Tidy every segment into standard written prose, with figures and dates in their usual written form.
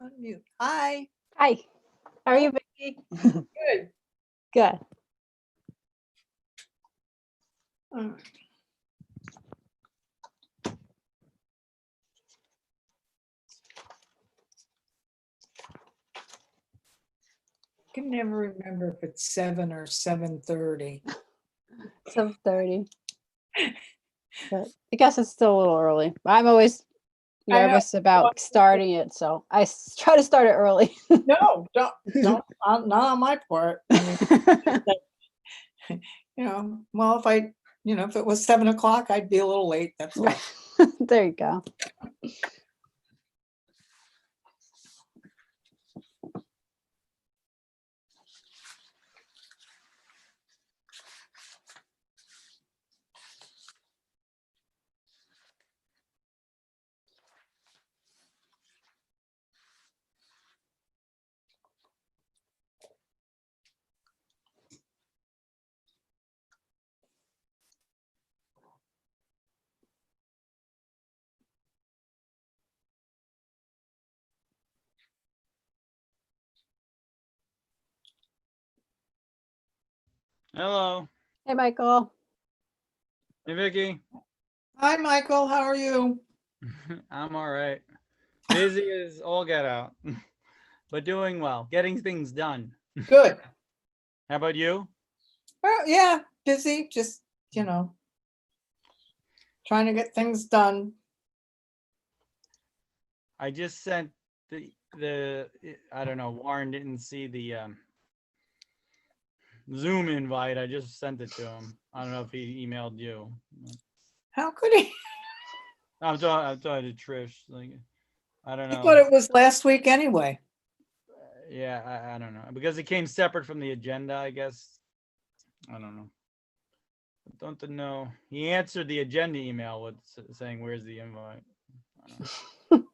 Unmute. Hi. Hi, how are you, Vicki? Good. Good. Can never remember if it's 7 or 7:30. 7:30. But I guess it's still a little early. I'm always I know. nervous about starting it, so I try to start it early. No, don't, not on my part. I mean, well, if it was 7 o'clock, I'd be a little late. That's all. There you go. Hello. Hey, Michael. Hey, Vicky. Hi, Michael. How are you? I'm all right. Busy as all get out, but doing well. Getting things done. Good. How about you? Well, yeah, busy. Just, trying to get things done. I just sent the I don't know, Warren didn't see the Zoom invite. I just sent it to him. I don't know if he emailed you. How could he? I'm talking to Trish. Like, I don't I know. thought it was last week anyway. Yeah, I don't know. Because it came separate from the agenda, I guess. I don't know. Don't know. He answered the agenda email with saying, "Where's the invite?" I don't know.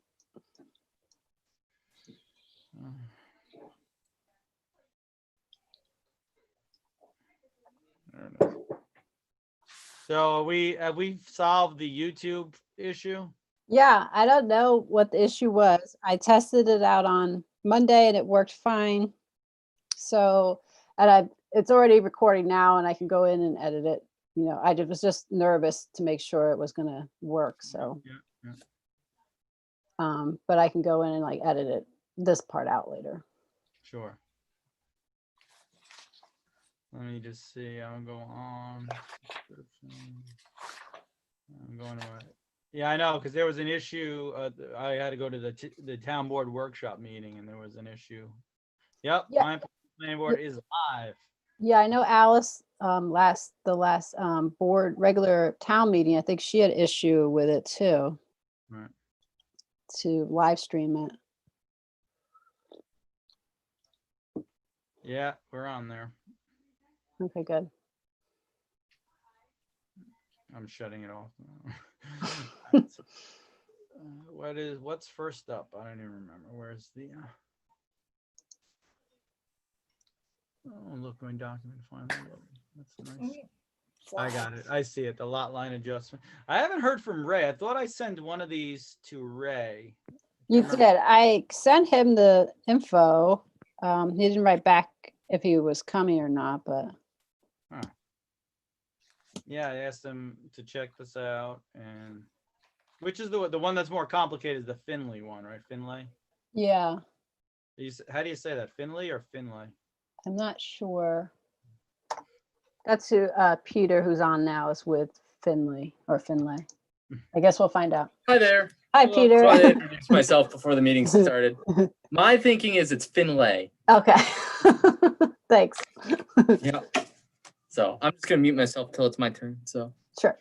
I don't know. So have we solved the YouTube issue? Yeah, I don't know what the issue was. I tested it out on Monday and it worked fine. So, and it's already recording now and I can go in and edit it. I was just nervous to make sure it was going to work. So, Yeah. but I can go in and edit this part out later. Sure. Let me just see. I'll go on. I'm going to yeah, I know, because there was an issue. I had to go to the town board workshop meeting, and there was an issue. Yep, Yeah. my planning board is live. Yeah, I know Alice. The last board regular town meeting, I think she had issue with it too. Right. To live stream it. Yeah, we're on there. Okay, good. I'm shutting it off. What's first up? I don't even remember. Where's the oh, look, my document finally loaded. That's nice. I got it. I see it. The lot line adjustment. I haven't heard from Ray. I thought I sent one of these to Ray. You did. I sent him the info. He didn't write back if he was coming or not, but yeah, I asked him to check this out, and which is the one that's more complicated is the Finley one, right? Finlay. Yeah. How do you say that? Finley or Finlay? I'm not sure. That's who Peter, who's on now, is with Finley or Finlay. I guess we'll find out. Hi there. Hi, Hello. Peter. I wanted to introduce myself before the meeting started. My thinking is it's Finlay. Okay. Thanks. Yeah. So I'm just gonna mute myself till it's my turn. So Sure.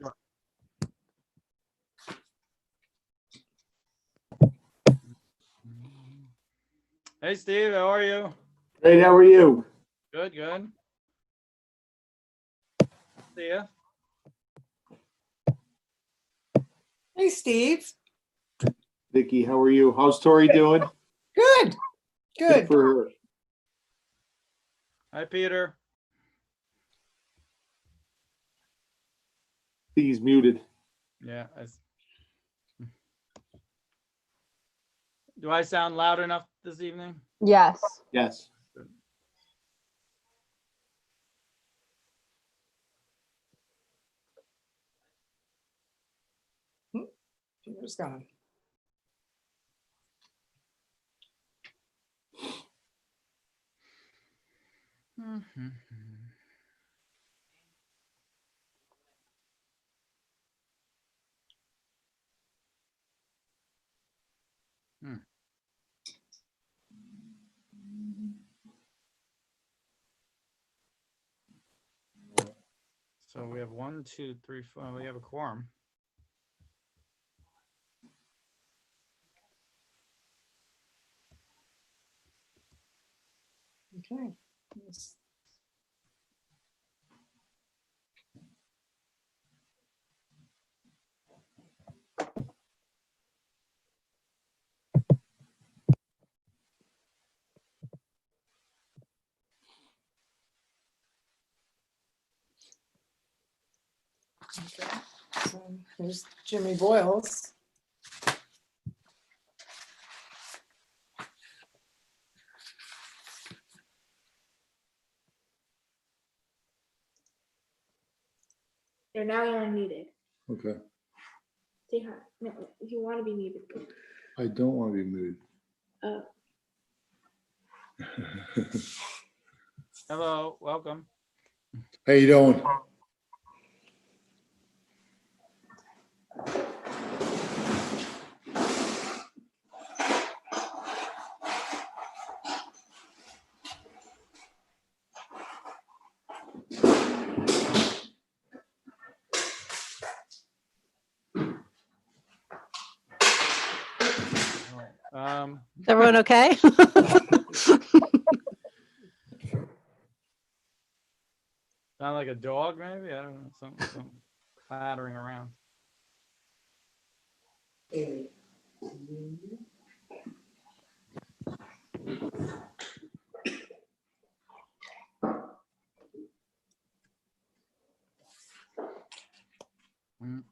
Hey, Steve, how are you? Great, how are you? Good, good. See ya. Hey, Steve. Vicky, how are you? How's Tori doing? Good. Good. For her. Hi, Peter. He's muted. Yeah. Do I sound loud enough this evening? Yes. Yes. Peter's gone. So we have 1, 2, 3, 4. We have a quorum. Okay. Yes. Okay. So here's Jimmy Boyles. You're now unmuted. Okay. Say hi. No, if you want to be muted. I don't want to be moved. Oh, Hello, welcome. How you doing? Is everyone okay? Sound like a dog, maybe? I don't know. Something clattering around. Mm, mm.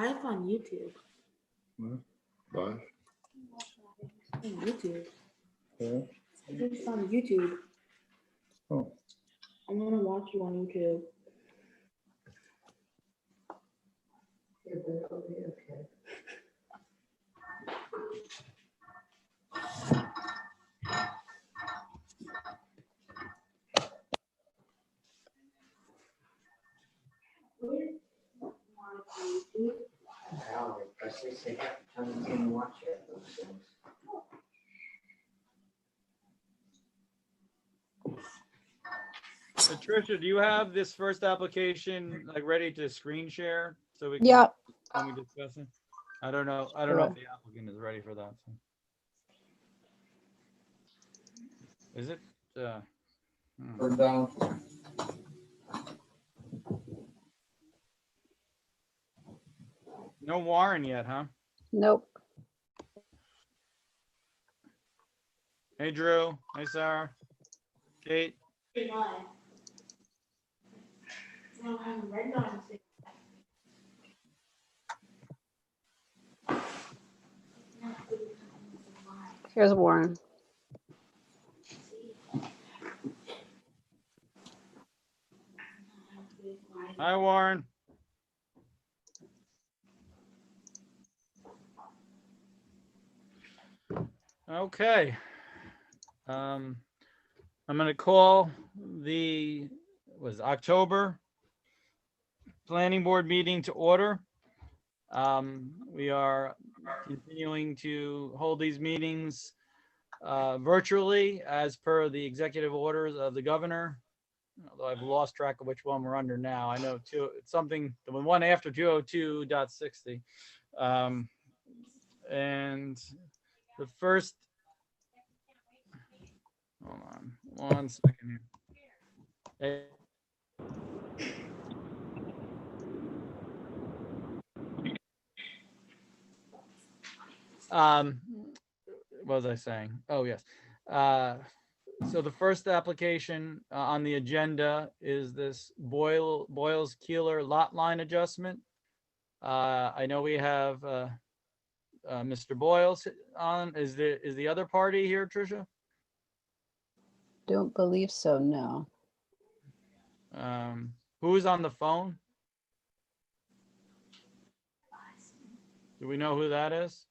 live on YouTube. Bye. On YouTube. Yeah. It's on YouTube. Oh. I'm gonna watch you on YouTube. Patricia, do you have this first application like ready to screen share so we can Yep. when we discuss it? I don't know. I don't know if the applicant is ready for that. So. Is it? Turn down. No Warren yet, huh? Nope. Hey, Drew. Hey, Sarah. Kate. Here's Warren. Hi, Warren. Okay. I'm going to call the October planning board meeting to order. We are continuing to hold these meetings virtually as per the executive orders of the governor. Although I've lost track of which one we're under now. I know it's something, the one after 202.60. And the first, hold on 1 second here. What was I saying? Oh, yes. So the first application on the agenda is this Boyles Keeler lot line adjustment. I know we have Mr. Boyles on. Is the other party here, Tricia? Don't believe so, no. Who is on the phone? Do we know who that is?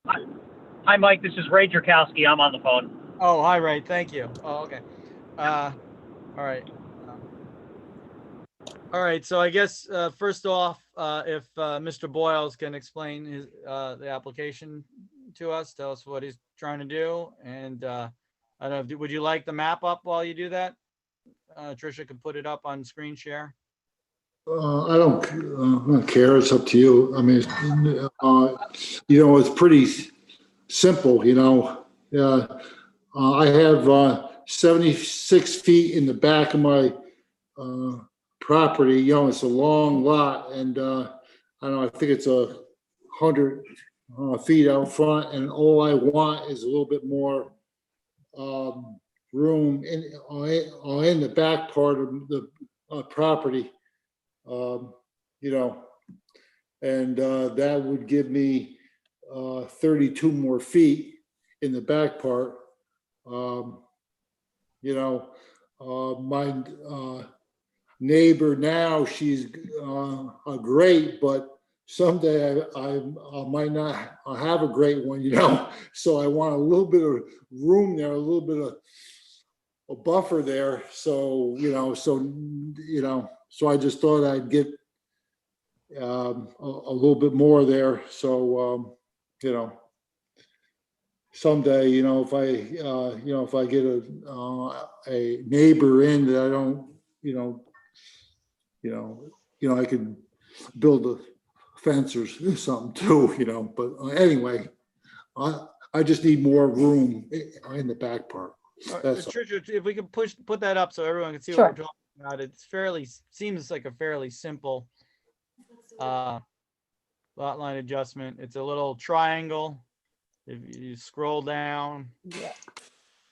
Hi, Mike. This is Ray Jerkowski. I'm on the phone. Oh, hi, Ray. Thank you. Oh, okay. All right. All right. So I guess first off, if Mr. Boyles can explain his the application to us, tell us what he's trying to do, and I don't know. Would you like the map up while you do that? Tricia can put it up on screen share. I don't care. It's up to you. I mean, it's pretty simple, I have 76 feet in the back of my property. It's a long lot, and I don't know. I think it's 100 feet out front, and all I want is a little bit more room in the back part of the property. And that would give me 32 more feet in the back part. My neighbor now, she's great, but someday I might not have a great one, so I want a little bit of room there, a little bit of a buffer there. So I just thought I'd get a little bit more there. So, someday, if I get a neighbor in that I don't, I could build a fence or something too, but anyway, I just need more room in the back part. That's all. Tricia, if we could put that up so everyone can see Sure. what we're talking about. It's seems like a fairly simple lot line adjustment. It's a little triangle. If you scroll down Yeah.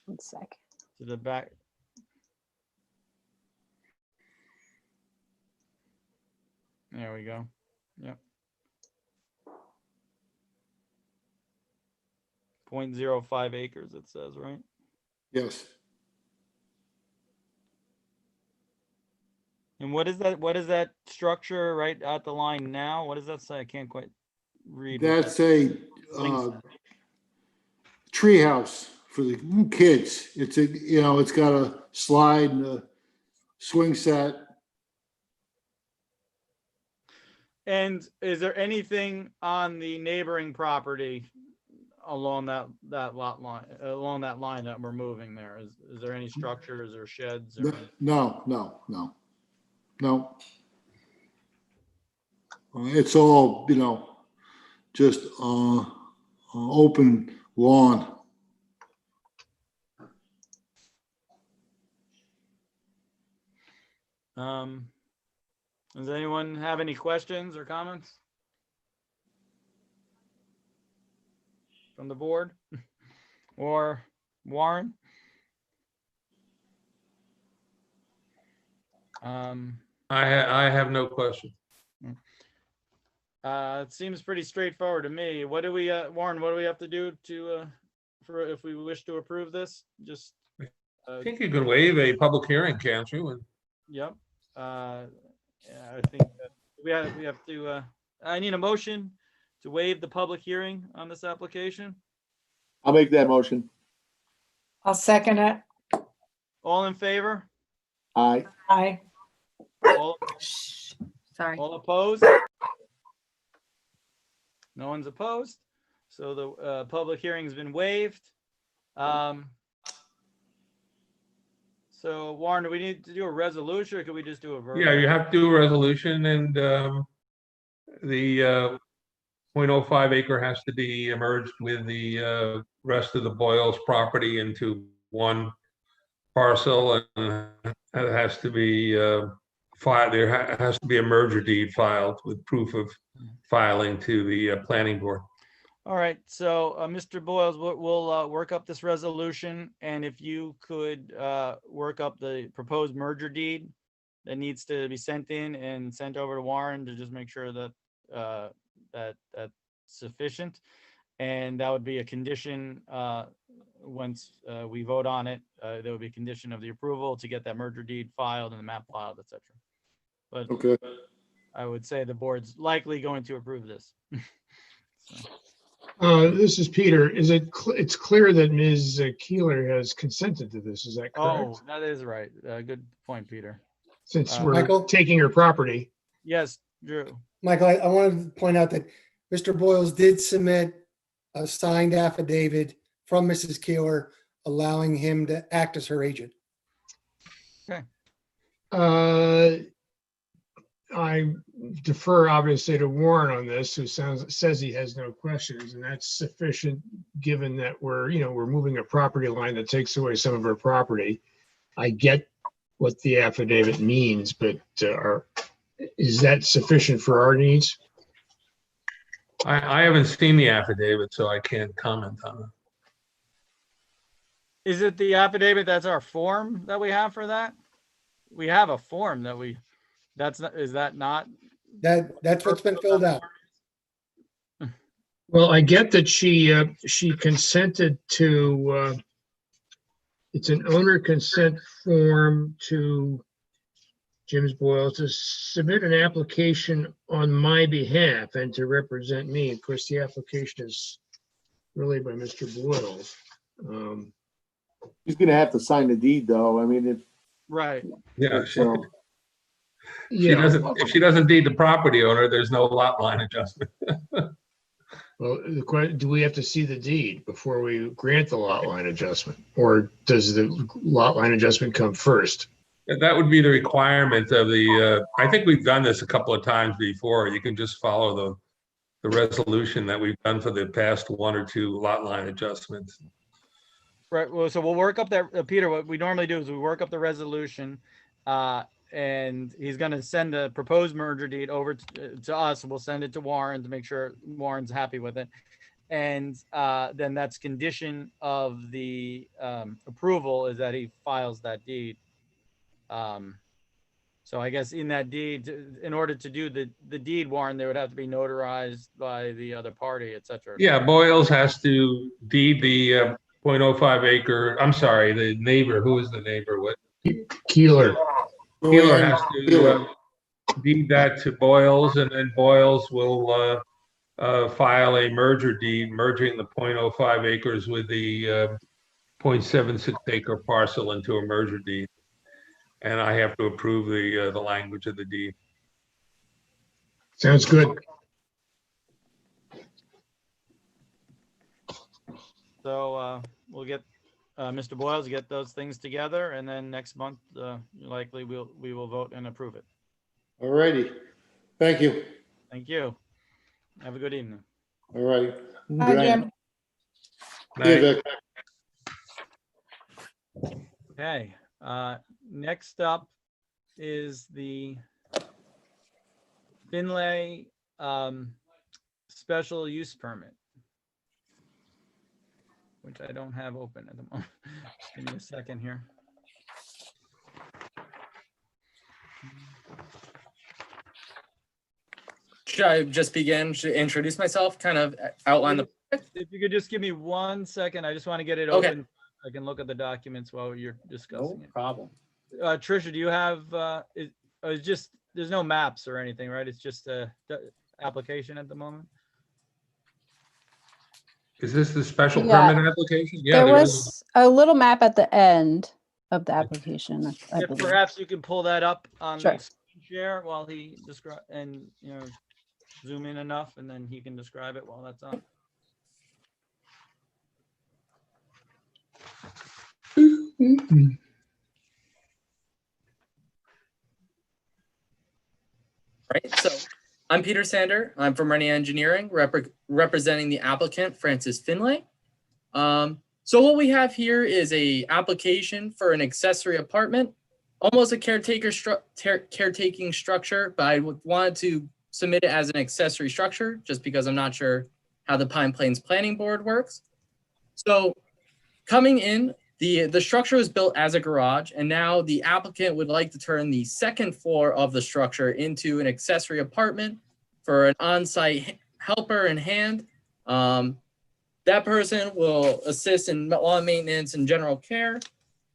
1 sec. to the back. There we go. Yep. 0.05 acres, it says, right? Yes. And what is that? What is that structure right at the line now? What does that say? I can't quite read. what That's that- a tree house for the kids. It's got a slide and a swing set. And is there anything on the neighboring property along that lot line, along that line that we're moving there? Is there any structures or sheds? Or No. It's all, just open lawn. Does anyone have any questions or comments from the board or Warren? I have no question. It seems pretty straightforward to me. What do we, Warren, what do we have to do to, for if we wish to approve this? Just, I think you can waive a public hearing, can't you? And yep. Yeah, I think that we have to, I need a motion to waive the public hearing on this application. I'll make that motion. I'll second it. All in favor? Aye. Aye. All, Sorry. all opposed? No one's opposed. So the public hearing's been waived. So Warren, do we need to do a resolution or could we just do a verbal? yeah, you have to do a resolution, and the 0.05 acre has to be merged with the rest of the Boyles property into one parcel, and it has to be filed. There has to be a merger deed filed with proof of filing to the planning board. All right, so Mr. Boyles, we'll work up this resolution, and if you could work up the proposed merger deed that needs to be sent in and sent over to Warren to just make sure that that's sufficient. And that would be a condition, once we vote on it, there would be a condition of the approval to get that merger deed filed and the map filed, et cetera. But Okay. I would say the board's likely going to approve this. This is Peter. It's clear that Ms. Keeler has consented to this, is that Oh, correct? that is right. Good point, Peter. Since uh, we're Michael? taking her property. Yes, Drew. Michael, I wanted to point out that Mr. Boyles did submit a signed affidavit from Mrs. Keeler allowing him to act as her agent. I defer obviously to Warren on this, who says he has no questions, and that's sufficient, given that we're moving a property line that takes away some of our property. I get what the affidavit means, but is that sufficient for our needs? I haven't seen the affidavit, so I can't comment on it. Is it the affidavit that's our form that we have for that? We have a form that is that not? That's what's been filled out. Well, I get that she consented to, it's an owner consent form to James Boyle to submit an application on my behalf and to represent me. Of course, the application is really by Mr. Boyle. He's gonna have to sign the deed, though. I mean, Right. Yeah, so, if she doesn't deed the property owner, there's no lot line adjustment. Well, do we have to see the deed before we grant the lot line adjustment? Or does the lot line adjustment come first? That would be the requirement of the, I think we've done this a couple of times before. You can just follow the resolution that we've done for the past one or two lot line adjustments. Right. Well, so we'll work up that, Peter, what we normally do is we work up the resolution, and he's going to send the proposed merger deed over to us. We'll send it to Warren to make sure Warren's happy with it. And then that's condition of the approval is that he files that deed. So I guess in that deed, in order to do the deed, Warren, they would have to be notarized by the other party, et cetera. Yeah, Boyles has to deed the 0.05 acre, I'm sorry, the neighbor, who is the neighbor? What? Keeler. Keeler has to deed that to Boyles, and then Boyles will file a merger deed, merging the 0.05 acres with the 0.76 acre parcel into a merger deed. And I have to approve the language of the deed. Sounds good. So we'll get Mr. Boyles to get those things together, and then next month, likely we will vote and approve it. All righty. Thank you. Thank you. Have a good evening. All right. Hi, Good night. Jim. See you, Vic. Okay. Next up is the Finlay special use permit, which I don't have open at the moment. Give me a second here. Should I just begin? Should I introduce myself, kind of outline the, If you could just give me 1 second, I just want to get it Okay. open. I can look at the documents while you're no discussing it. problem. Trisha, do you have, it's just, there's no maps or anything, right? It's just a application at the moment? Is this the special Yeah. permit application? Yeah, There there is. was a little map at the end of the application, I If believe. perhaps you can pull that up on Sure. the screen share while he describe, and, zoom in enough, and then he can describe it while that's on. Right, so I'm Peter Sander. I'm from Rennie Engineering, representing the applicant, Francis Finlay. So what we have here is a application for an accessory apartment, almost a caretaking structure, but I wanted to submit it as an accessory structure just because I'm not sure how the Pine Plains Planning Board works. So coming in, the structure was built as a garage, and now the applicant would like to turn the second floor of the structure into an accessory apartment for an on-site helper in hand. That person will assist in lawn maintenance and general care.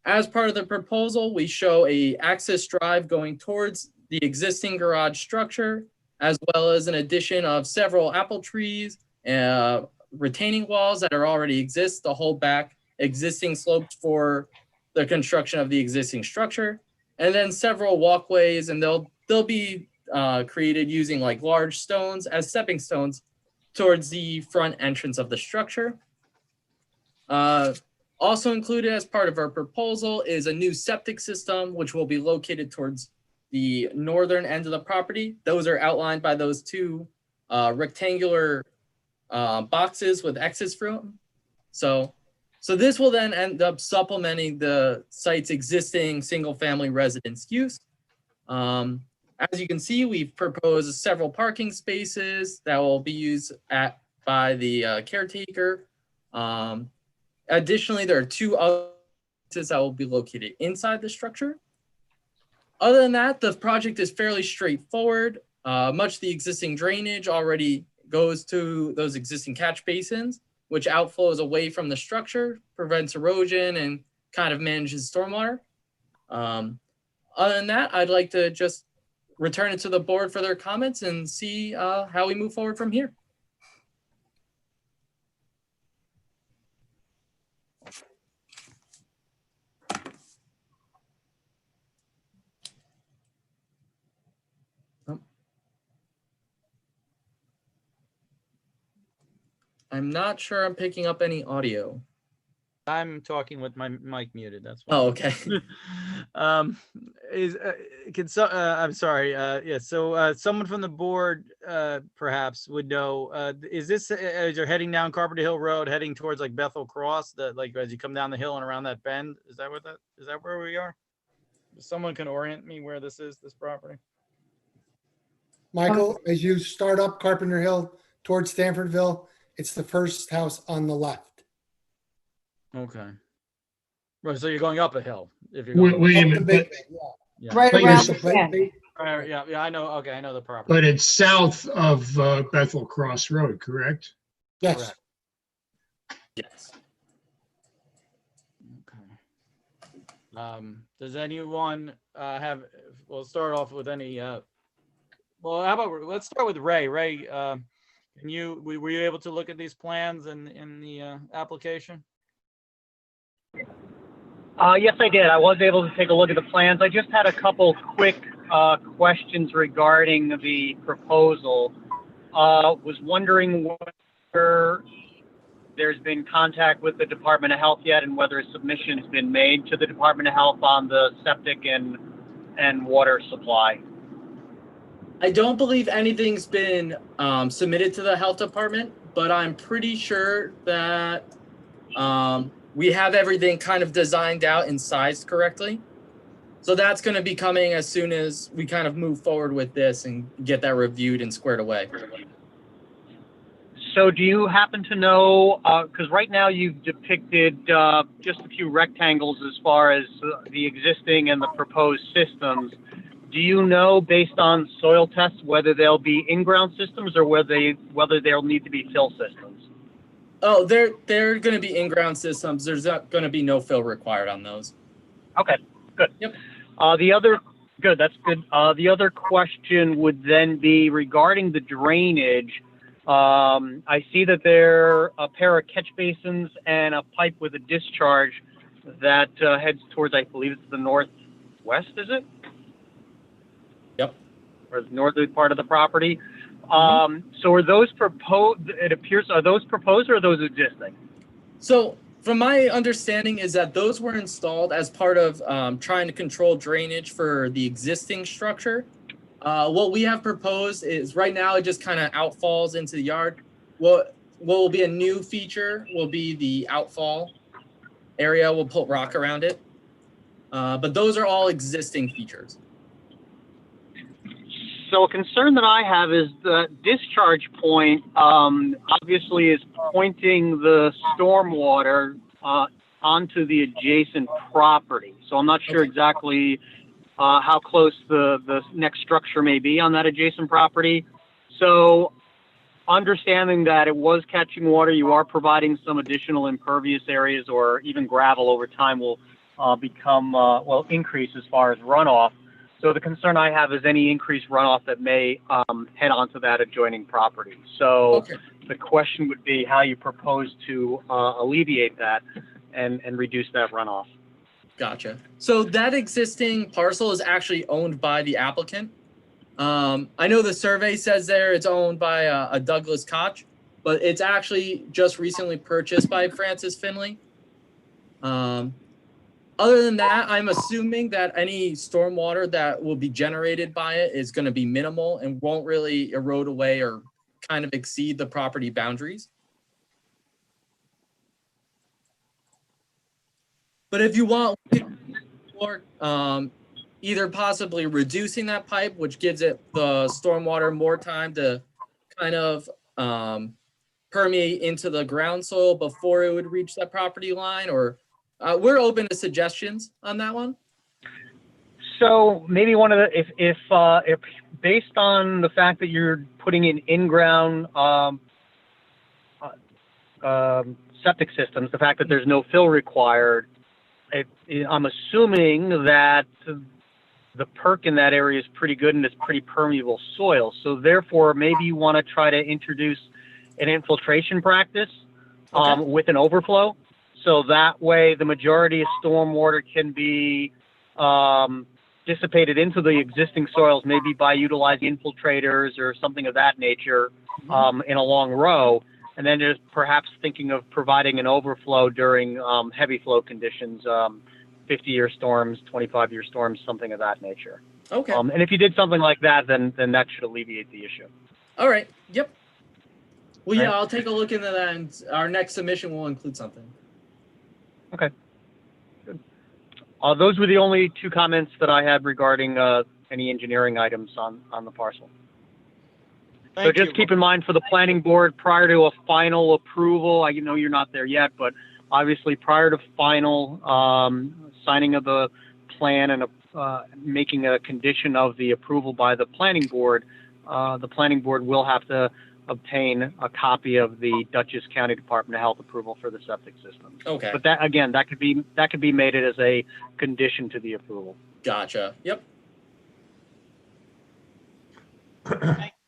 As part of the proposal, we show a access drive going towards the existing garage structure, as well as an addition of several apple trees, retaining walls that are already exist to hold back existing slopes for the construction of the existing structure, and then several walkways, and they'll be created using like large stones as stepping stones towards the front entrance of the structure. Also included as part of our proposal is a new septic system, which will be located towards the northern end of the property. Those are outlined by those two rectangular boxes with X's through them. So this will then end up supplementing the site's existing single-family residence use. As you can see, we've proposed several parking spaces that will be used by the caretaker. Additionally, there are 2 other spaces that will be located inside the structure. Other than that, the project is fairly straightforward. Much of the existing drainage already goes to those existing catch basins, which outflows away from the structure, prevents erosion, and kind of manages stormwater. Other than that, I'd like to just return it to the board for their comments and see how we move forward from here. I'm not sure I'm picking up any audio. I'm talking with my mic muted. That's why. Oh, okay. I'm sorry. Yeah. So someone from the board perhaps would know. Is this as you're heading down Carpenter Hill Road, heading towards like Bethel Cross? That like as you come down the hill and around that bend? Is that where we are? Someone can orient me where this is. This property. Michael, as you start up Carpenter Hill towards Stanfordville, it's the first house on the left. Okay. Right. So you're going up a hill if you're going. Wait a Up the minute, big, Yeah. Right But around you're- the bend. Yeah. I know. Okay. I know the property. but it's south of Bethel Cross Road, correct? yes. Correct. Yes. Okay. Does anyone have? We'll start off with any. Well, how about let's start with Ray. Ray, were you able to look at these plans in the application? Yes, I did. I was able to take a look at the plans. I just had a couple quick questions regarding the proposal. Was wondering whether there's been contact with the Department of Health yet and whether a submission has been made to the Department of Health on the septic and water supply. I don't believe anything's been submitted to the health department, but I'm pretty sure that we have everything kind of designed out and sized correctly. So that's going to be coming as soon as we kind of move forward with this and get that reviewed and squared away. So do you happen to know, because right now you've depicted just a few rectangles as far as the existing and the proposed systems. Do you know, based on soil tests, whether they'll be in-ground systems or whether they'll need to be fill systems? Oh, they're going to be in-ground systems. There's not going to be no fill required on those. Okay, good. Yep. That's good. The other question would then be regarding the drainage. I see that there are a pair of catch basins and a pipe with a discharge that heads towards, I believe it's the northwest, is it? Yep. Or the northern part of the property. So are those proposed, are those proposed or are those existing? So from my understanding is that those were installed as part of trying to control drainage for the existing structure. What we have proposed is right now it just kind of outfalls into the yard. What will be a new feature will be the outfall area. We'll put rock around it. But those are all existing features. So a concern that I have is the discharge point obviously is pointing the stormwater onto the adjacent property. So I'm not sure exactly how close the next structure may be on that adjacent property. So understanding that it was catching water, you are providing some additional impervious areas or even gravel over time will increase as far as runoff. So the concern I have is any increased runoff that may head onto that adjoining property. So Okay. the question would be how you propose to alleviate that and reduce that runoff. Gotcha. So that existing parcel is actually owned by the applicant. I know the survey says there it's owned by a Douglas Koch, but it's actually just recently purchased by Francis Finley. Other than that, I'm assuming that any stormwater that will be generated by it is going to be minimal and won't really erode away or kind of exceed the property boundaries. But if you want, either possibly reducing that pipe, which gives it the stormwater more time to kind of permeate into the ground soil before it would reach that property line, or we're open to suggestions on that one. So maybe one of the, if based on the fact that you're putting in ground septic systems, the fact that there's no fill required, I'm assuming that the perk in that area is pretty good and it's pretty permeable soil. So therefore, maybe you want to try to introduce an infiltration practice with an overflow. So that way the majority of stormwater can be dissipated into the existing soils, maybe by utilizing infiltrators or something of that nature in a long row. And then just perhaps thinking of providing an overflow during heavy flow conditions, 50-year storms, 25-year storms, something of that nature. Okay. And if you did something like that, then that should alleviate the issue. All right. Yep. Well, yeah, Right. I'll take a look into that, and our next submission will include something. Okay. Good. Those were the only two comments that I had regarding any engineering items on the parcel. So Thank just you. keep in mind for the planning board, prior to a final approval, I know you're not there yet, but obviously prior to final signing of the plan and making a condition of the approval by the planning board will have to obtain a copy of the Dutchess County Department of Health approval for the septic system. Okay. But that, again, that could be made as a condition to the approval. Gotcha. Yep.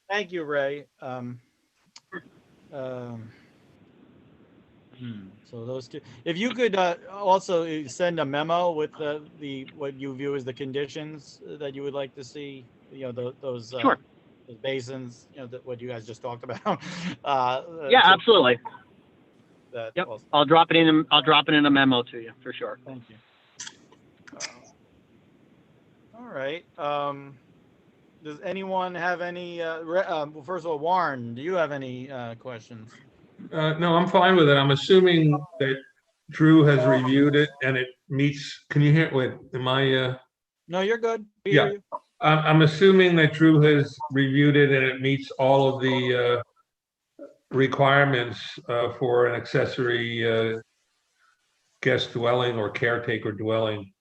Thank you, Ray. So those two, if you could also send a memo with the what you view as the conditions that you would like to see, those Sure. those basins, what you guys just talked about. Yeah, absolutely. That Yep. also- I'll drop it in a memo to you for sure. Thank you. All right. Does anyone have any, well, first of all, Warren, do you have any questions? No, I'm fine with it. I'm assuming that Drew has reviewed it and it meets, can you hear, wait, am I, No, you're good. We Yeah. hear you. I'm assuming that Drew has reviewed it and it meets all of the requirements for an accessory guest dwelling or caretaker dwelling.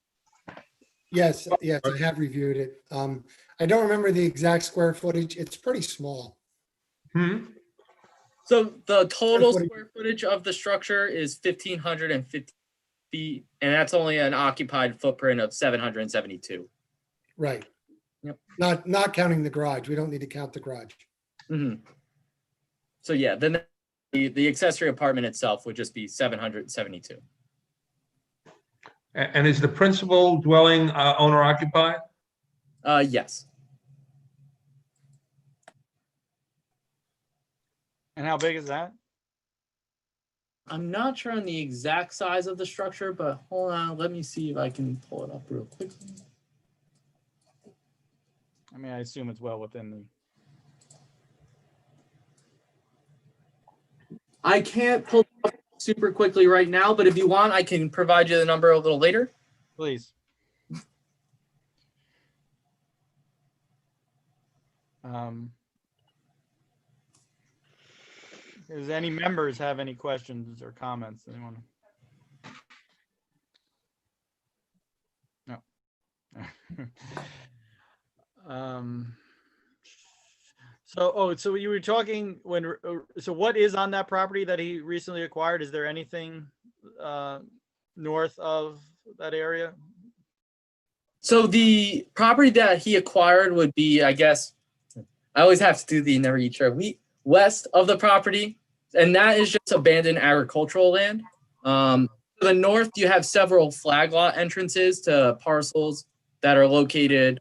Yes, yes, I have reviewed it. I don't remember the exact square footage. It's pretty small. So the total footage. square footage of the structure is 1,550 feet, and that's only an occupied footprint of 772. Right. Yep. Not counting the garage. We don't need to count the garage. Mm-hmm. So yeah, then the accessory apartment itself would just be 772. And is the principal dwelling owner occupied? Yes. And how big is that? I'm not sure on the exact size of the structure, but hold on, let me see if I can pull it up real quickly. I mean, I assume it's well within the. I can't pull it up super quickly right now, but if you want, I can provide you the number a little later. Please. Does any members have any questions or comments? Anyone? No. So you were talking when, so what is on that property that he recently acquired? Is there anything north of that area? So the property that he acquired would be, I guess, I always have to do the never eat sure, west of the property, and that is just abandoned agricultural land. To the north, you have several flag lot entrances to parcels that are located,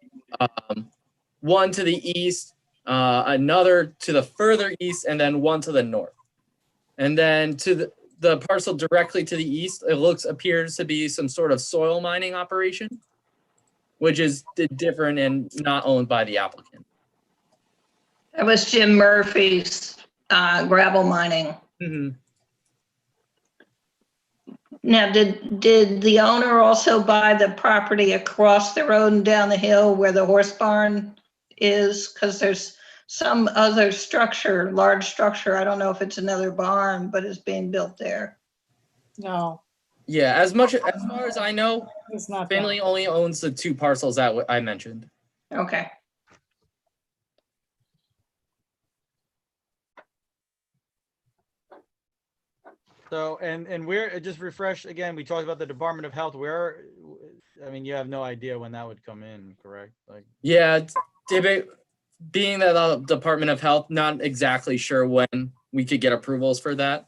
one to the east, another to the further east, and then one to the north. And then to the parcel directly to the east, it appears to be some sort of soil mining operation, which is different and not owned by the applicant. That was Jim Murphy's gravel mining. Mhm. Now, did the owner also buy the property across the road and down the hill where the horse barn is? Because there's some other structure, large structure, I don't know if it's another barn, but it's being built there. No, Yeah, as far as I know, it's not. that. Finley only owns the two parcels that I mentioned. Okay. So, and where, just refresh again, we talked about the Department of Health, where, I mean, you have no idea when that would come in, correct? Like, Yeah, being that the Department of Health, not exactly sure when we could get approvals for that.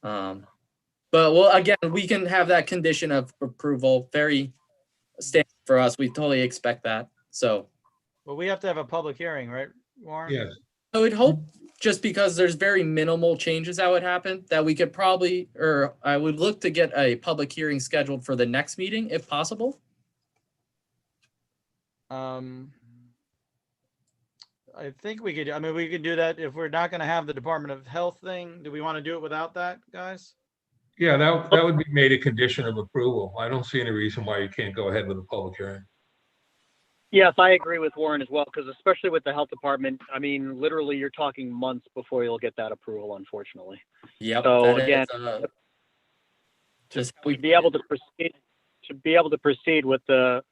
But well, again, we can have that condition of approval, very standard for us. We totally expect that. So well, we have to have a public hearing, right, Warren? Yes. I would hope, just because there's very minimal changes that would happen, that we could probably, or I would look to get a public hearing scheduled for the next meeting, if possible. I think we could, I mean, we could do that if we're not gonna have the Department of Health thing. Do we want to do it without that, guys? Yeah, that would be made a condition of approval. I don't see any reason why you can't go ahead with a public hearing. Yes, I agree with Warren as well, because especially with the health department, I mean, literally you're talking months before you'll get that approval, unfortunately. Yep. So that is, again, just how to we be able to proceed with the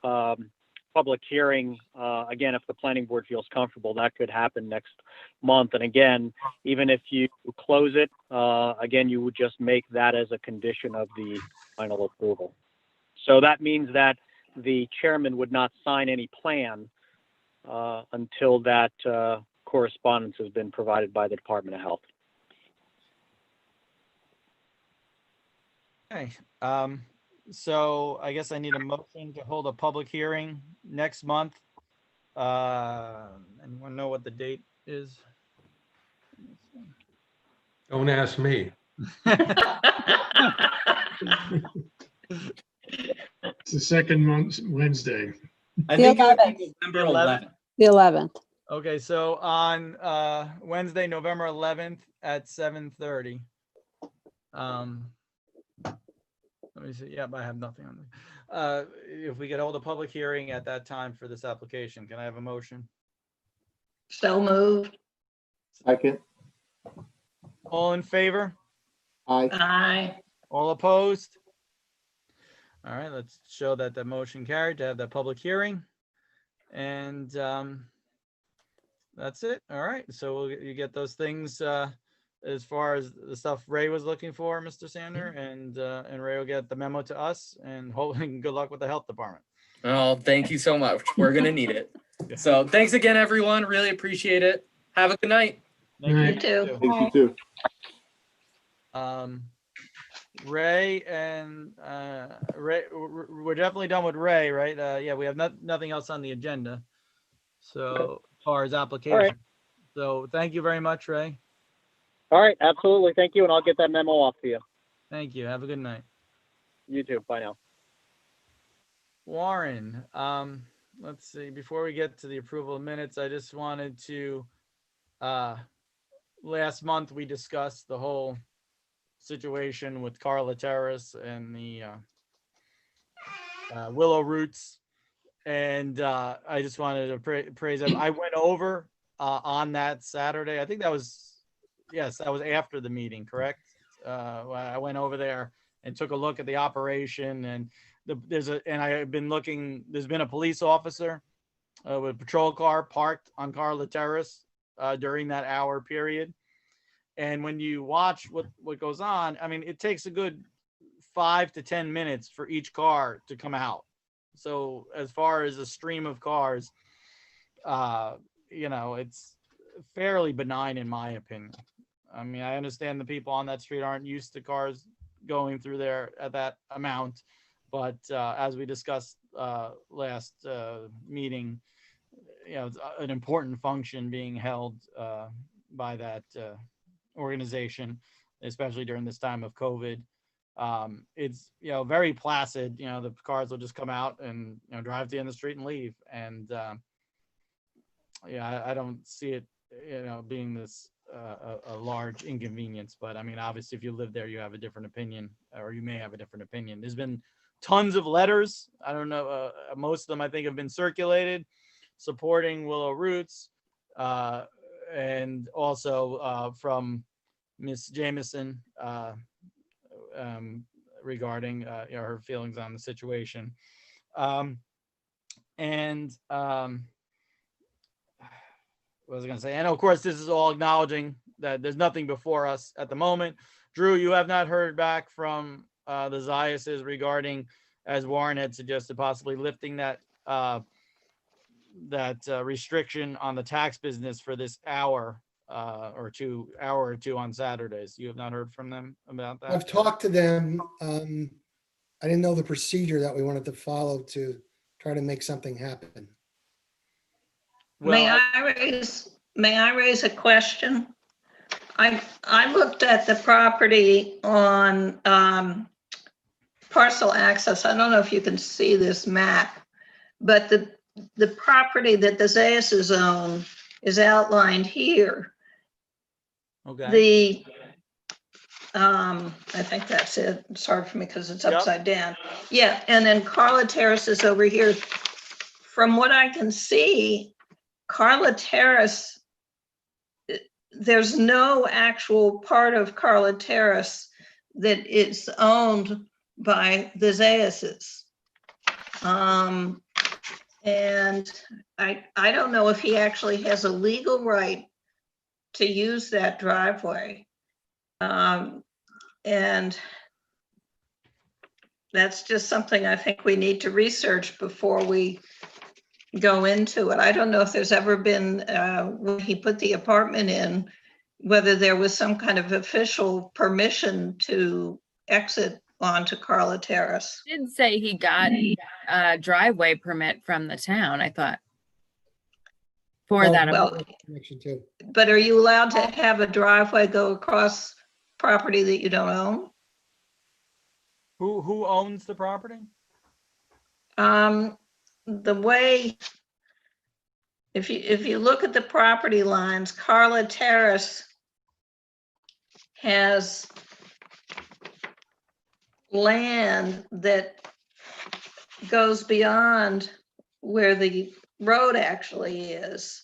public hearing, again, if the planning board feels comfortable, that could happen next month. And again, even if you close it, again, you would just make that as a condition of the final approval. So that means that the chairman would not sign any plan until that correspondence has been provided by the Department of Health. Okay, so I guess I need a motion to hold a public hearing next month. Anyone know what the date is? Don't ask me. It's the second month, Wednesday. I The think it would 11th. be November 11th. The 11th. Okay, so on Wednesday, November 11th at 7:30. Let me see. Yep, I have nothing on there. If we could hold a public hearing at that time for this application, can I have a motion? So moved. Second. All in favor? Aye. Aye. All opposed? All right, let's show that the motion carried to have that public hearing. And that's it. All right, so you get those things as far as the stuff Ray was looking for, Mr. Sander, and Ray will get the memo to us, and hopefully good luck with the health department. Oh, thank you so much. We're gonna need it. So thanks again, everyone. Really appreciate it. Have a good night. Thank All you. right. You too. Thank you too. Ray and Ray, we're definitely done with Ray, right? Yeah, we have nothing else on the agenda. So as far as application. All right. So thank you very much, Ray. All right, absolutely. Thank you. And I'll get that memo off to you. Thank you. Have a good night. You too. Bye now. Warren, let's see, before we get to the approval of minutes, I just wanted to, last month we discussed the whole situation with Carla Terrace and the Willow Roots. And I just wanted to praise them. I went over on that Saturday. I think that was, yes, that was after the meeting, correct? I went over there and took a look at the operation, and I've been looking, there's been a police officer with a patrol car parked on Carla Terrace during that hour period. And when you watch what goes on, I mean, it takes a good 5 to 10 minutes for each car to come out. So as far as a stream of cars, it's fairly benign in my opinion. I mean, I understand the people on that street aren't used to cars going through there at that amount, but as we discussed last meeting, it's an important function being held by that organization, especially during this time of COVID. It's very placid. The cars will just come out and drive to the end of the street and leave, and I don't see it being this a large inconvenience. But I mean, obviously, if you live there, you have a different opinion, or you may have a different opinion. There's been tons of letters. I don't know. Most of them, I think, have been circulated supporting Willow Roots, and also from Ms. Jameson regarding her feelings on the situation. What was I going to say? And of course, this is all acknowledging that there's nothing before us at the moment. Drew, you have not heard back from the Ziases regarding, as Warren had suggested, possibly lifting that restriction on the tax business for this hour or two on Saturdays. You have not heard from them about that? I've talked to them. I didn't know the procedure that we wanted to follow to try to make something happen. May I raise a question? I looked at the property on parcel access. I don't know if you can see this map, but the property that the Ziases own is outlined here. Okay. I think that's it. It's hard for me because it's upside down. Yeah, and then Carla Terrace is over here. From what I can see, Carla Terrace, there's no actual part of Carla Terrace that is owned by the Ziases. And I don't know if he actually has a legal right to use that driveway. And that's just something I think we need to research before we go into it. I don't know if there's ever been, when he put the apartment in, whether there was some kind of official permission to exit onto Carla Terrace. Did say he got a driveway permit from the town, I thought. For that. Connection too. But are you allowed to have a driveway go across property that you don't own? Who owns the property? The way, if you look at the property lines, Carla Terrace has land that goes beyond where the road actually is.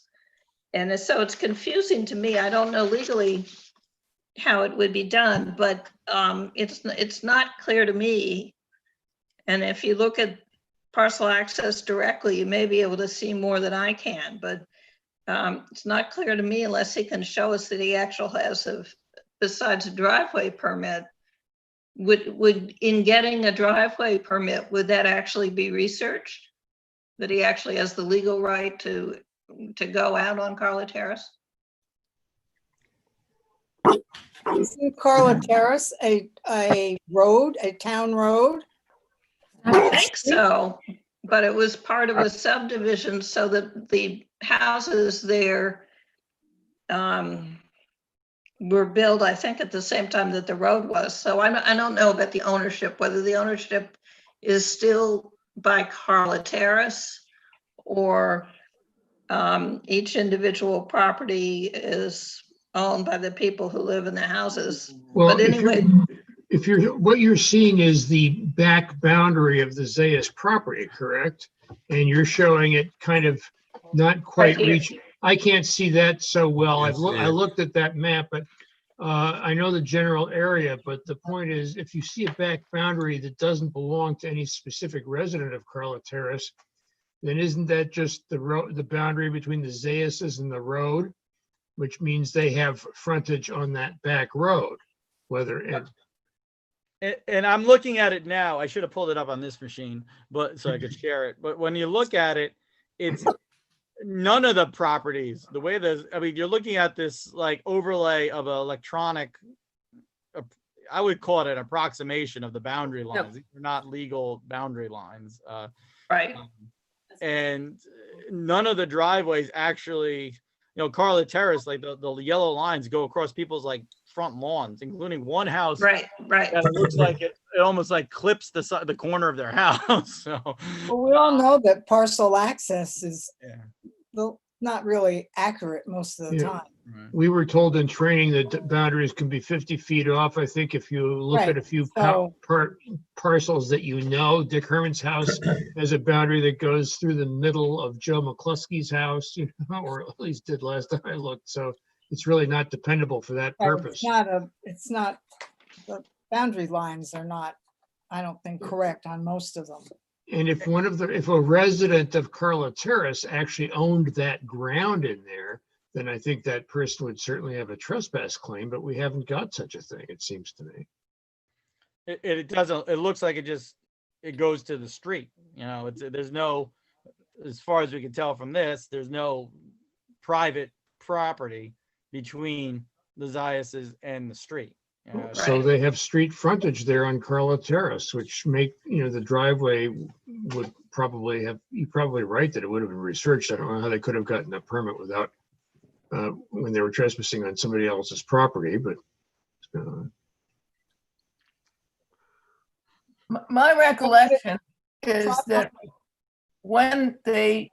And so it's confusing to me. I don't know legally how it would be done, but it's not clear to me. And if you look at parcel access directly, you may be able to see more than I can, but it's not clear to me unless he can show us that he actually has besides a driveway permit. Would in getting a driveway permit, would that actually be researched? That he actually has the legal right to go out on Carla Terrace? Isn't Carla Terrace a road, a town road? I think so, but it was part of a subdivision so that the houses there were built, I think, at the same time that the road was. So I don't know about the ownership, whether the ownership is still by Carla Terrace or each individual property is owned by the people who live in the houses. Well, But anyway, what you're seeing is the back boundary of the Zayas property, correct? And you're showing it kind of not quite Right here. reaching. I can't see that so well. Can't see I it. looked at that map, but I know the general area, but the point is, if you see a back boundary that doesn't belong to any specific resident of Carla Terrace, then isn't that just the road, the boundary between the Zayases and the road? Which means they have frontage on that back road, whether it, And I'm looking at it now. I should have pulled it up on this machine, but so I could share it. But when you look at it, it's none of the properties, the way I mean, you're looking at this like overlay of an electronic, I would call it an approximation of the boundary lines. These are not legal boundary lines. Right. And none of the driveways actually, Carla Terrace, like the yellow lines go across people's like front lawns, including one house. Right. That it looks like it almost like clips the corner of their house. So Well, we all know that parcel access is yeah. not really accurate most of the Yeah. time. we were told in training that boundaries can be 50 feet off. I think if you look at Right, a few so- parcels that Dick Herman's house has a boundary that goes through the middle of Joe McCluskey's house, or at least did last time I looked. So it's really not dependable for that Right, purpose. It's not, the boundary lines are not, I don't think, correct on most of them. And if if a resident of Carla Terrace actually owned that ground in there, then I think that person would certainly have a trespass claim, but we haven't got such a thing, it seems to me. It doesn't, it looks like it goes to the street, there's no, as far as we can tell from this, there's no private property between the Zayases and the street. So they have street frontage there on Carla Terrace, which the driveway would probably have, you're probably right that it would have been researched. I don't know how they could have gotten a permit without, when they were trespassing on somebody else's property, but. My recollection is that when they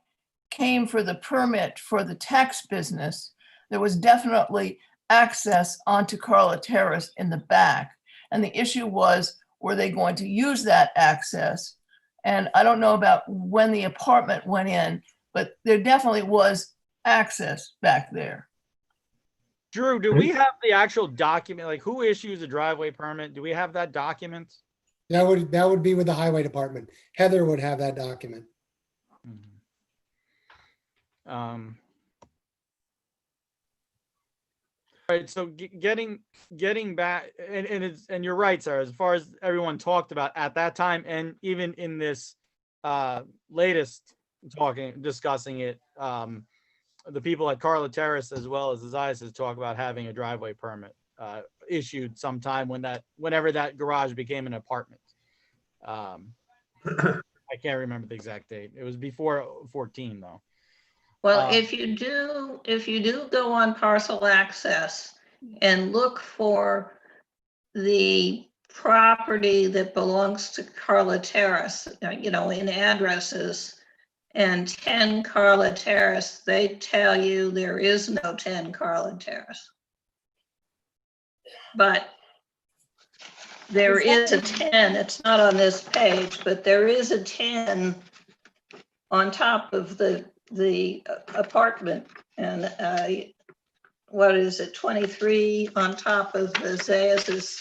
came for the permit for the tax business, there was definitely access onto Carla Terrace in the back. And the issue was, were they going to use that access? And I don't know about when the apartment went in, but there definitely was access back there. Drew, do we have the actual document? Like, who issues a driveway permit? Do we have that document? That would be with the highway department. Heather would have that document. All right, so getting back, and you're right, Sarah, as far as everyone talked about at that time, and even in this latest discussing it, the people at Carla Terrace as well as the Zayases talk about having a driveway permit issued sometime whenever that garage became an apartment. I can't remember the exact date. It was before 14 though. Well, if you do go on parcel access and look for the property that belongs to Carla Terrace, in addresses, and 10 Carla Terrace, they tell you there is no 10 Carla Terrace. But there is a 10, it's not on this page, but there is a 10 on top of the apartment, and what is it, 23 on top of the Zayas's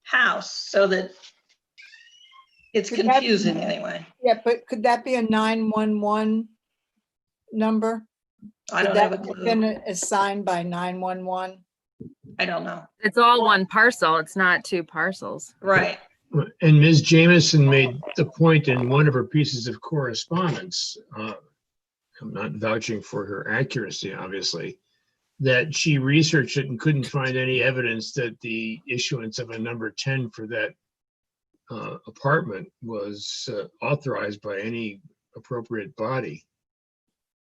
house, so that it's confusing anyway. Yeah, but could that be a 911 number? I don't Could have a that have clue. been assigned by 911? I don't know. It's all one parcel. It's not two parcels. Right. And Ms. Jamison made the point in one of her pieces of correspondence, I'm not vouching for her accuracy, obviously, that she researched it and couldn't find any evidence that the issuance of a number 10 for that apartment was authorized by any appropriate body.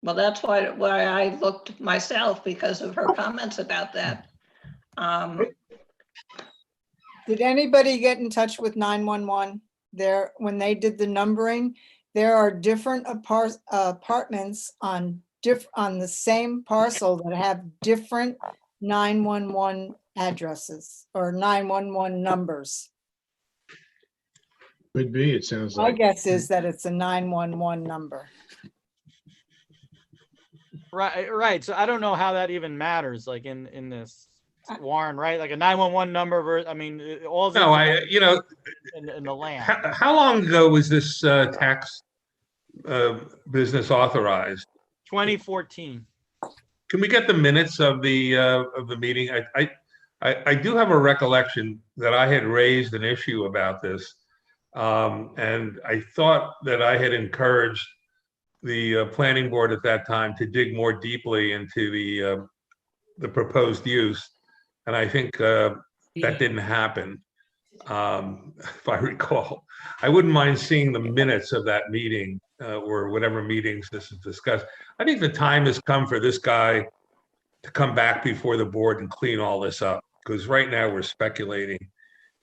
Well, that's why I looked myself, because of her comments about that. Did anybody get in touch with 911 there when they did the numbering? There are different apartments on the same parcel that have different 911 addresses or 911 numbers. Could be, it sounds My like. guess is that it's a 911 number. Right. So I don't know how that even matters, like in this, Warren, right? Like a 911 number versus, I mean, all No, in the land. how long ago was this tax business authorized? 2014. Can we get the minutes of the meeting? I do have a recollection that I had raised an issue about this. And I thought that I had encouraged the planning board at that time to dig more deeply into the proposed use. And I think that didn't happen, if I recall. I wouldn't mind seeing the minutes of that meeting or whatever meetings this is discussed. I think the time has come for this guy to come back before the board and clean all this up, because right now we're speculating.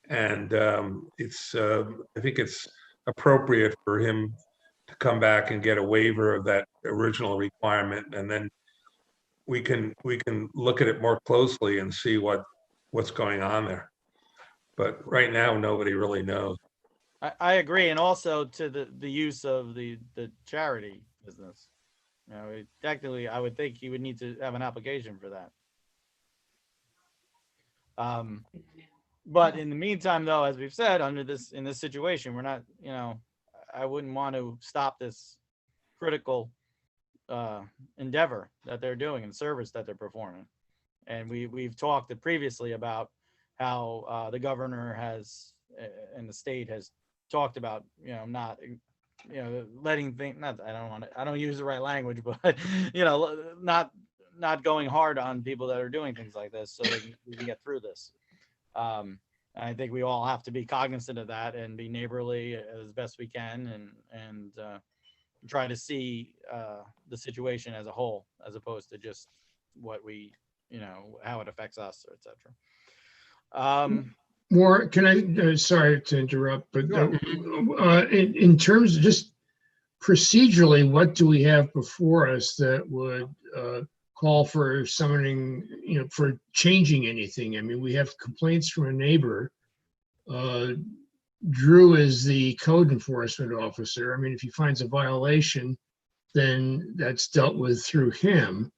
And I think it's appropriate for him to come back and get a waiver of that original requirement, and then we can look at it more closely and see what's going on there. But right now, nobody really knows. I agree, and also to the use of the charity business. You know, technically, I would think he would need to have an application for that. But in the meantime, though, as we've said, in this situation, we're not, you know, I wouldn't want to stop this critical endeavor that they're doing and service that they're performing. And we've talked previously about how the governor has and the state has talked about, you know, not, you know, letting things, not, I don't use the right language, but, you know, not going hard on people that are doing things like this so we can get through this. I think we all have to be cognizant of that and be neighborly as best we can and try to see the situation as a whole, as opposed to just what we, you know, how it affects us, or et cetera. More, can I, sorry to interrupt, but Sure. In terms of just procedurally, what do we have before us that would call for summoning, you know, for changing anything? I mean, we have complaints from a neighbor. Drew is the code enforcement officer. I mean, if he finds a violation, then that's dealt with through him.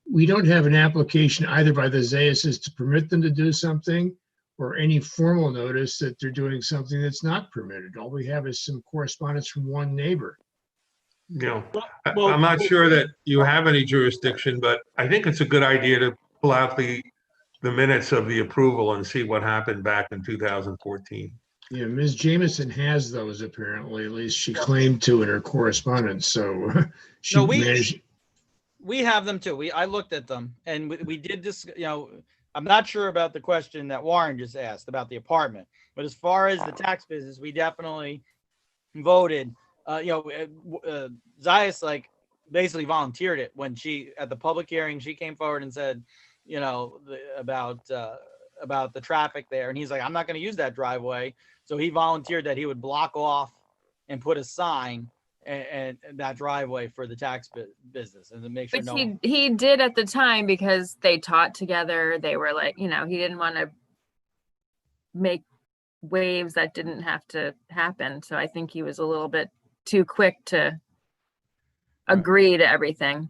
We don't have an application either by the Zayases to permit them to do something or any formal notice that they're doing something that's not permitted. All we have is some correspondence from one neighbor. You know, Well, I'm not sure that you have any jurisdiction, but I think it's a good idea to pull out the minutes of the approval and see what happened back in 2014. Yeah, Ms. Jameson has those apparently, at least she claimed to in her correspondence, so she No, managed. we have them too. I looked at them and we did this, you know, I'm not sure about the question that Warren just asked about the apartment, but as far as the tax business, we definitely voted, you know, Zayas like basically volunteered it when at the public hearing, she came forward and said, you know, about the traffic there. And he's like, I'm not going to use that driveway. So he volunteered that he would block off and put a sign and that driveway for the tax business and to make sure Which he did at the time because they taught together. They were like, you know, he didn't want to make waves that didn't have to happen. So I think he was a little bit too quick to agree to everything.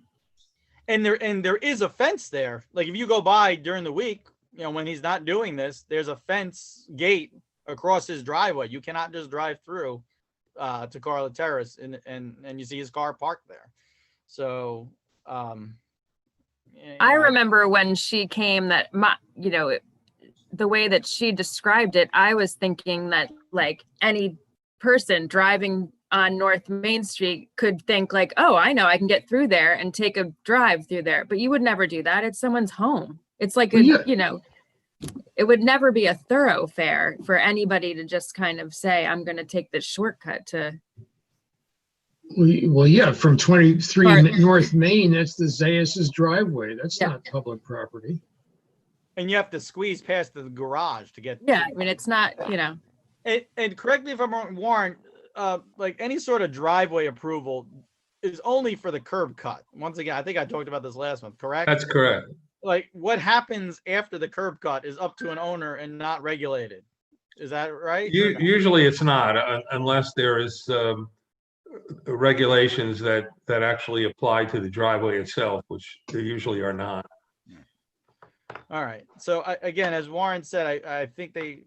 And there is a fence there. Like if you go by during the week, you know, when he's not doing this, there's a fence gate across his driveway. You cannot just drive through to Carla Terrace and you see his car parked there. So I remember when she came that you know, the way that she described it, I was thinking that like any person driving on North Main Street could think like, oh, I know I can get through there and take a drive through there, but you would never do that. It's someone's home. It's like, you know, it would never be a thoroughfare for anybody to just kind of say, I'm going to take this shortcut to. Well, yeah, from 23 North Main, that's the Zayas's driveway. That's not public property. And you have to squeeze past the garage to get. Yeah, I mean, it's not, you know. And correct me if I'm wrong, Warren, like any sort of driveway approval is only for the curb cut. Once again, I think I talked about this last month, correct? That's correct. Like what happens after the curb cut is up to an owner and not regulated. Is that right? Usually it's not, unless there is regulations that actually apply to the driveway itself, which they usually are not. All right. So again, as Warren said, I think they,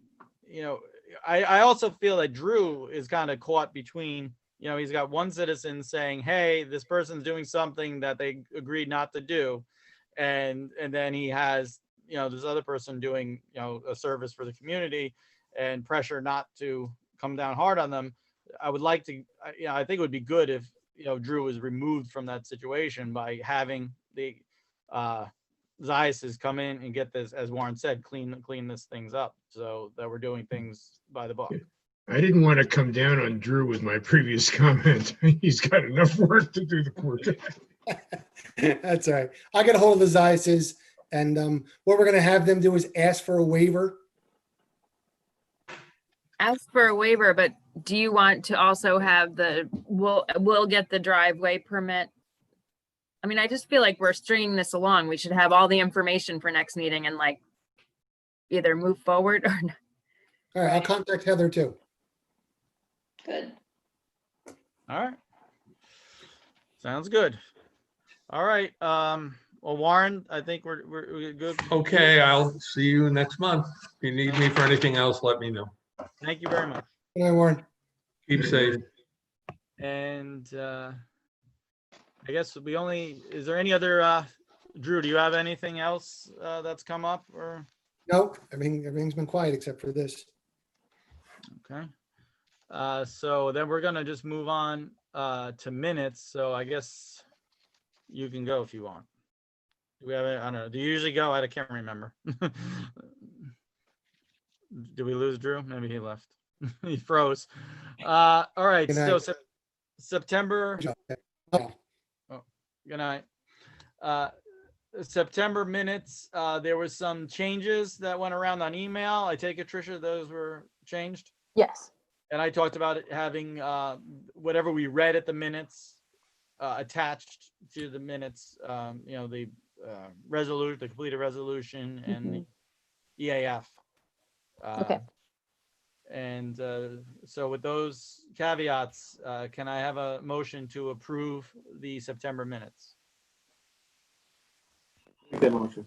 I also feel that Drew is kind of caught between, he's got one citizen saying, hey, this person's doing something that they agreed not to do. And then he has, this other person doing, a service for the community and pressure not to come down hard on them. I would like to, I think it would be good if, Drew was removed from that situation by having the Ziases come in and get this, as Warren said, clean this things up so that we're doing things by the book. I didn't want to come down on Drew with my previous comment. He's got enough work to do, the poor guy. That's all right. I'll get a hold of the Ziases, and what we're going to have them do is ask for a waiver. Ask for a waiver, but do you want to also have we'll get the driveway permit? I mean, I just feel like we're stringing this along. We should have all the information for next meeting and like either move forward or not. All right, I'll contact Heather too. Good. All right. Sounds good. All right. Well, Warren, I think we're good. Okay, I'll see you next month. If you need me for anything else, let me know. Thank you very much. Good night, Warren. Keep safe. And I guess is there any other, Drew, do you have anything else that's come up or? Nope, everything's been quiet except for this. Okay. So then we're gonna just move on to minutes. So I guess you can go if you want. Do we have I don't know. Do you usually go? I can't remember. Did we lose Drew? Maybe he left. He froze. All right. Good So night. September. Oh, Oh, good night. September minutes. There was some changes that went around on email. I take it, Tricia, those were changed. Yes. And I talked about it having whatever we read at the minutes attached to the minutes. The resolution, the completed resolution, and the EAF. Okay. And so with those caveats, can I have a motion to approve the September minutes? Make that motion.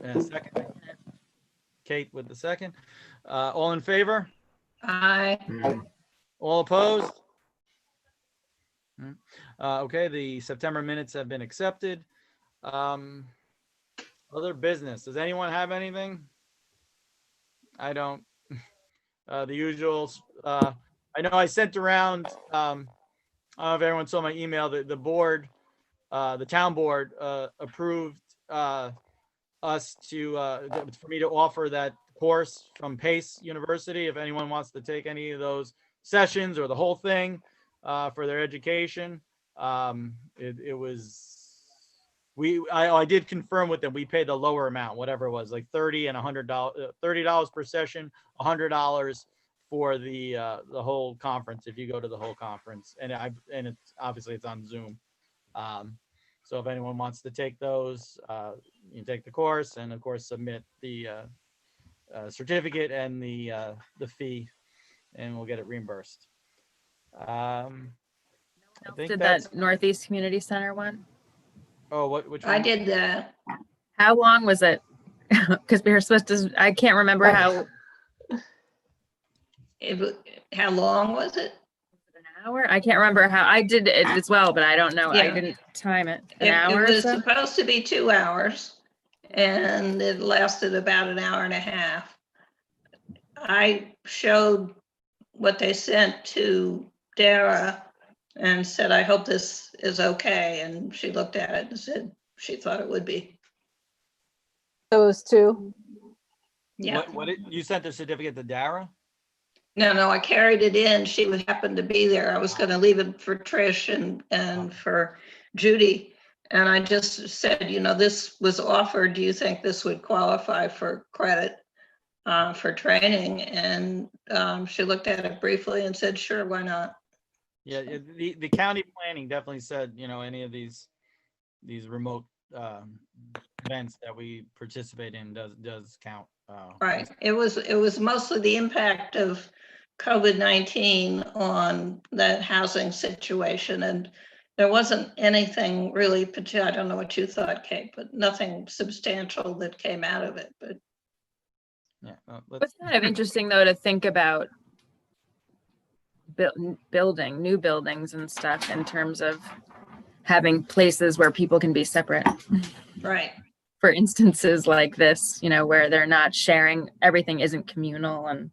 And a second. Kate with the second. All in favor? Aye. All opposed? Okay, the September minutes have been accepted. Other business. Does anyone have anything? I don't. The usual. I know I sent around. I don't know if everyone saw my email. The board, the town board, approved us for me to offer that course from Pace University. If anyone wants to take any of those sessions or the whole thing for their education, it was. I did confirm with them. We paid the lower amount, whatever it was, like $30 and $100, $30 per session, $100 for the whole conference. If you go to the whole conference, and it's obviously it's on Zoom. So if anyone wants to take those, you can take the course and of course submit the certificate and the fee, and we'll get it reimbursed. I think Did that's. that Northeast Community Center one? Oh, which I one? did that. How long was it? Because we were supposed to, I can't remember how. How long was it? An hour? I can't remember how, I did it as well, but I don't know. I Yeah. didn't time it. An It hour or was so? supposed to be 2 hours, and it lasted about an hour and a half. I showed what they sent to Dara and said, I hope this is okay. And she looked at it and said she thought it would be. Those two. Yeah. You sent the certificate to Dara? No, I carried it in. She would happen to be there. I was going to leave it for Trish and for Judy. And I just said, this was offered. Do you think this would qualify for credit for training? And she looked at it briefly and said, sure, why not? Yeah, the county planning definitely said, any of these remote events that we participate in does count. Right. It was mostly the impact of COVID-19 on that housing situation, and there wasn't anything really, I don't know what you thought, Kate, but nothing substantial that came out of it, but Yeah. It's kind of interesting though to think about building new buildings and stuff in terms of having places where people can be separate. right. For instances like this, you know, where they're not sharing, everything isn't communal, and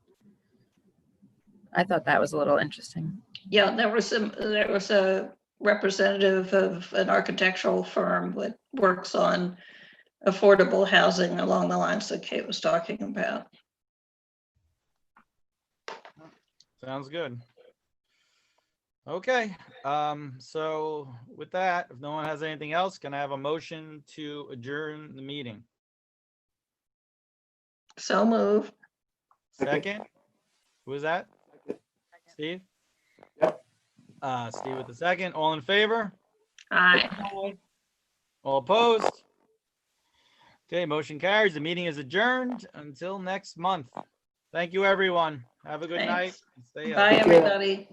I thought that was a little interesting. Yeah, there was a representative of an architectural firm that works on affordable housing along the lines that Kate was talking about. Sounds good. Okay, so with that, if no one has anything else, can I have a motion to adjourn the meeting? So move. Second? Who was that? Steve? Steve with the second. All in favor? Aye. All opposed? Okay, motion carries. The meeting is adjourned until next month. Thank you, everyone. Have a good night. Thanks. Stay Bye, healthy. everybody.